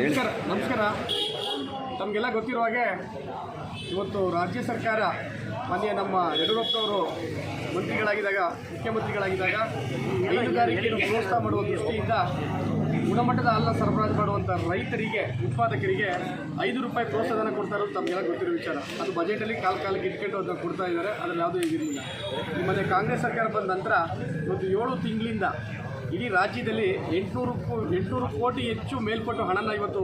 ನಮಸ್ಕಾರ. ತಮಗೆಲ್ಲ ಗೊತ್ತಿರೋ ಹಾಗೆ ಇವತ್ತು ರಾಜ್ಯ ಸರ್ಕಾರ ಮಾನ್ಯ ನಮ್ಮ ಯಡಿಯೂರಪ್ಪನವರು ಮಂತ್ರಿಗಳಾಗಿದ್ದಾಗ, ಮುಖ್ಯಮಂತ್ರಿಗಳಾಗಿದ್ದಾಗ ಹೈನುಗಾರಿಕೆಯನ್ನು ಪ್ರೋತ್ಸಾಹ ಮಾಡುವ ದೃಷ್ಟಿಯಿಂದ ಗುಣಮಟ್ಟದ ಹಾಲನ್ನು ಸರಬರಾಜು ಮಾಡುವಂಥ ರೈತರಿಗೆ, ಉತ್ಪಾದಕರಿಗೆ ₹5 ಪ್ರೋತ್ಸಾಹಧನ ಕೊಡ್ತಾರೆ ಅಂತ ತಮಗೆಲ್ಲ ಗೊತ್ತಿರೋ ವಿಚಾರ. ಅದು ಬಜೆಟಲ್ಲಿ ಕಾಲಕ್ಕೆ ಇಟ್ಕೊಂಡು ಅದನ್ನು ಕೊಡ್ತಾ ಇದ್ದಾರೆ. ಅದರಲ್ಲಿ ಯಾವುದೂ ಇದಿರಲಿಲ್ಲ. ಈ ಮನೆ ಕಾಂಗ್ರೆಸ್ ಸರ್ಕಾರ ಬಂದ ನಂತರ ಇವತ್ತು 7 ತಿಂಗಳಿಂದ ಇಡೀ ರಾಜ್ಯದಲ್ಲಿ 800 ಕೋಟಿ ಹೆಚ್ಚು ಮೇಲ್ಪಟ್ಟು ಹಣನ ಇವತ್ತು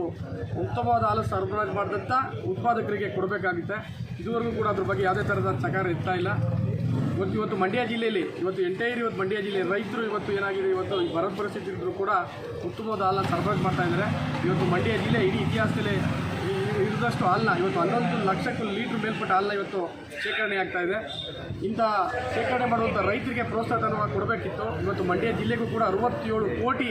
ಉತ್ತಮವಾದ ಹಾಲು ಸರಬರಾಜು ಮಾಡಿದಂಥ ಉತ್ಪಾದಕರಿಗೆ ಕೊಡಬೇಕಾಗುತ್ತೆ. ಇದುವರೆಗೂ ಕೂಡ ಅದ್ರ ಬಗ್ಗೆ ಯಾವುದೇ ಥರದ ಸಹಕಾರ ಇರ್ತಾ ಇಲ್ಲ. ಇವತ್ತು ಮಂಡ್ಯ ಜಿಲ್ಲೆಯಲ್ಲಿ ಇವತ್ತು ಮಂಡ್ಯ ಜಿಲ್ಲೆ ರೈತರು ಇವತ್ತು ಏನಾಗಿದೆ, ಇವತ್ತು ಈ ಬರದ ಪರಿಸ್ಥಿತಿ ಇದ್ದರೂ ಕೂಡ ಉತ್ತಮವಾದ ಹಾಲನ್ನು ಸರಬರಾಜು ಮಾಡ್ತಾ ಇದ್ದಾರೆ. ಇವತ್ತು ಮಂಡ್ಯ ಜಿಲ್ಲೆ ಇಡೀ ಇತಿಹಾಸದಲ್ಲಿ ಇರಿದಷ್ಟು ಹಾಲನ್ನ ಇವತ್ತು 11 ಲಕ್ಷ ಲೀಟ್ರ್ ಮೇಲ್ಪಟ್ಟ ಹಾಲನ್ನ ಇವತ್ತು ಶೇಖರಣೆ ಆಗ್ತಾ ಇದೆ. ಇಂಥ ಶೇಖರಣೆ ಮಾಡುವಂಥ ರೈತರಿಗೆ ಪ್ರೋತ್ಸಾಹಧನವನ್ನು ಕೊಡಬೇಕಿತ್ತು. ಇವತ್ತು ಮಂಡ್ಯ ಜಿಲ್ಲೆಗೂ ಕೂಡ ₹67 ಕೋಟಿ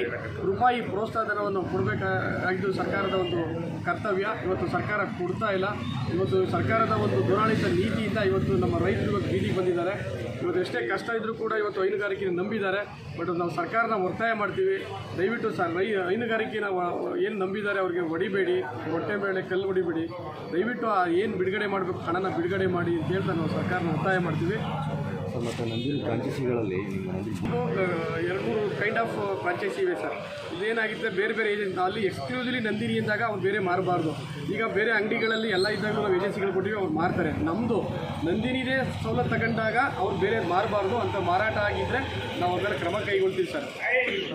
ಪ್ರೋತ್ಸಾಹಧನವನ್ನು ಕೊಡಬೇಕಾಗಿದ್ದು ಸರ್ಕಾರದ ಒಂದು ಕರ್ತವ್ಯ. ಇವತ್ತು ಸರ್ಕಾರ ಕೊಡ್ತಾ ಇಲ್ಲ. ಇವತ್ತು ಸರ್ಕಾರದ ಒಂದು ದುರಾಡಳಿತ ನೀತಿಯಿಂದ ಇವತ್ತು ನಮ್ಮ ರೈತರು ಇವತ್ತು ಬೀದಿಗೆ ಬಂದಿದ್ದಾರೆ. ಇವತ್ತು ಎಷ್ಟೇ ಕಷ್ಟ ಇದ್ದರೂ ಕೂಡ ಇವತ್ತು ಹೈನುಗಾರಿಕೆಯನ್ನು ನಂಬಿದ್ದಾರೆ. ಬಟ್ ನಾವು ಸರ್ಕಾರನ ಒತ್ತಾಯ ಮಾಡ್ತೀವಿ, ದಯವಿಟ್ಟು ಹೈನುಗಾರಿಕೆನ ಏನು ನಂಬಿದ್ದಾರೆ ಅವ್ರಿಗೆ ಹೊಡಿಬೇಡಿ, ಹೊಟ್ಟೆ ಮೇಲೆ ಕಲ್ಲು ಹೊಡಿಬೇಡಿ. ದಯವಿಟ್ಟು ಏನು ಬಿಡುಗಡೆ ಮಾಡಬೇಕು ಹಣನ ಬಿಡುಗಡೆ ಮಾಡಿ ಅಂತ ಹೇಳ್ತಾ ನಾವು ಸರ್ಕಾರನ ಒತ್ತಾಯ ಮಾಡ್ತೀವಿ. ಮತ್ತು ನಂದಿನಿ ಫ್ರಾಂಚೈಸಿಗಳಲ್ಲಿ 2-3 ಕೈಂಡ್ ಆಫ್ ಫ್ರಾಂಚೈಸಿ ಇವೆ ಸರ್. ಇದೇನಾಗಿದೆ, ಬೇರೆ ಏಜೆನ್ಸಿ ಅಲ್ಲಿ ಎಕ್ಸ್ಕ್ಲೂಸಿವ್ಲಿ ನಂದಿನಿ ಅಂದಾಗ ಅವ್ರು ಬೇರೆ ಮಾರಬಾರ್ದು. ಈಗ ಬೇರೆ ಅಂಗಡಿಗಳಲ್ಲಿ ಎಲ್ಲ ಇದ್ದಾಗ ನಾವು ಏಜೆನ್ಸಿಗಳು ಕೊಟ್ಟಿವಿ, ಅವ್ರು ಮಾರ್ತಾರೆ. ನಮ್ಮದು ನಂದಿನಿದೇ ಸವಲತ್ತು ತಗೊಂಡಾಗ ಅವ್ರು ಬೇರೆ ಮಾರಬಾರ್ದು ಅಂತ ಮಾರಾಟ ಆಗಿದ್ದರೆ ನಾವು ಅವ್ರ ಮೇಲೆ ಕ್ರಮ ಕೈಗೊಳ್ತೀವಿ ಸರ್.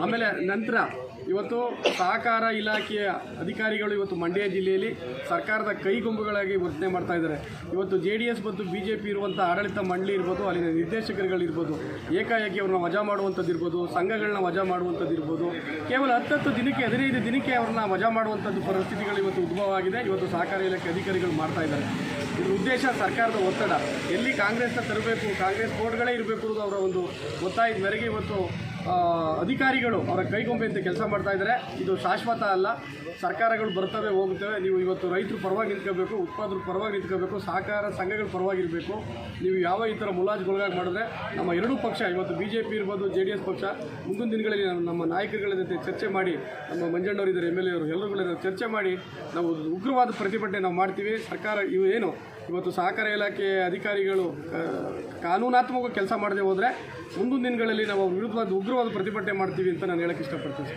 ಆಮೇಲೆ ನಂತರ ಇವತ್ತು ಸಹಕಾರ ಇಲಾಖೆಯ ಅಧಿಕಾರಿಗಳು ಇವತ್ತು ಮಂಡ್ಯ ಜಿಲ್ಲೆಯಲ್ಲಿ ಸರ್ಕಾರದ ಕೈಗೊಂಬುಗಳಾಗಿ ವರ್ತನೆ ಮಾಡ್ತಾ ಇದ್ದಾರೆ. ಇವತ್ತು JDS ಮತ್ತು BJP ಇರುವಂಥ ಆಡಳಿತ ಮಂಡಳಿ ಇರ್ಬೋದು, ಅಲ್ಲಿನ ನಿರ್ದೇಶಕರುಗಳಿರ್ಬೋದು, ಏಕಾಏಕಿ ಅವ್ರನ್ನ ವಜಾ ಮಾಡುವಂಥದ್ದು ಇರ್ಬೋದು, ಸಂಘಗಳನ್ನ ವಜಾ ಮಾಡುವಂಥದ್ದು ಇರ್ಬೋದು. ಕೇವಲ 10 ದಿನಕ್ಕೆ 15 ದಿನಕ್ಕೆ ಅವ್ರನ್ನ ವಜಾ ಮಾಡುವಂಥದ್ದು ಪರಿಸ್ಥಿತಿಗಳು ಇವತ್ತು ಉದ್ಭವ ಆಗಿದೆ. ಇವತ್ತು ಸಹಕಾರ ಇಲಾಖೆ ಅಧಿಕಾರಿಗಳು ಮಾಡ್ತಾ ಇದ್ದಾರೆ. ಇದ್ರ ಉದ್ದೇಶ ಸರ್ಕಾರದ ಒತ್ತಡ, ಎಲ್ಲಿ ಕಾಂಗ್ರೆಸ್ನ ತರಬೇಕು, ಕಾಂಗ್ರೆಸ್ ಬೋರ್ಡ್ಗಳೇ ಇರಬೇಕು ಅನ್ನೋದು ಅವರ ಒಂದು ಒತ್ತಾಯದ ಮೇರೆಗೆ ಇವತ್ತು ಅಧಿಕಾರಿಗಳು ಅವರ ಕೈಗೊಂಬೆ ಅಂತ ಕೆಲಸ ಮಾಡ್ತಾ ಇದ್ದಾರೆ. ಇದು ಶಾಶ್ವತ ಅಲ್ಲ. ಸರ್ಕಾರಗಳು ಬರ್ತವೆ ಹೋಗುತ್ತವೆ. ನೀವು ಇವತ್ತು ರೈತರು ಪರವಾಗಿ ನಿಂತ್ಕೋಬೇಕು, ಉತ್ಪಾದಕರು ಪರವಾಗಿ ನಿಂತ್ಕೋಬೇಕು, ಸಹಕಾರ ಸಂಘಗಳು ಪರವಾಗಿರಬೇಕು. ನೀವು ಯಾವ ಈ ಥರ ಮುಲಾಜಿಗೊಳಗಾಗಿ ಮಾಡಿದ್ರೆ ನಮ್ಮ ಎರಡೂ ಪಕ್ಷ, ಇವತ್ತು BJP ಇರ್ಬೋದು, JDS ಪಕ್ಷ, ಮುಂದಿನ ದಿನಗಳಲ್ಲಿ ನಮ್ಮ ನಾಯಕರುಗಳ ಜೊತೆ ಚರ್ಚೆ ಮಾಡಿ, ನಮ್ಮ ಮಂಜಣ್ಣವರಿದ್ದಾರೆ, MLA ಅವರು, ಎಲ್ಲರುಗಳ ಚರ್ಚೆ ಮಾಡಿ ನಾವು ಉಗ್ರವಾದ ಪ್ರತಿಭಟನೆ ನಾವು ಮಾಡ್ತೀವಿ. ಸರ್ಕಾರ ಇವತ್ತು ಸಹಕಾರ ಇಲಾಖೆ ಅಧಿಕಾರಿಗಳು ಕಾನೂನಾತ್ಮಕ ಕೆಲಸ ಮಾಡದೆ ಹೋದರೆ ಮುಂದಿನ ದಿನಗಳಲ್ಲಿ ನಾವು ವಿರುದ್ಧವಾದ ಉಗ್ರವಾದ ಪ್ರತಿಭಟನೆ ಮಾಡ್ತೀವಿ ಅಂತ ನಾನು ಹೇಳಕ್ಕೆ ಇಷ್ಟಪಡ್ತೀನಿ.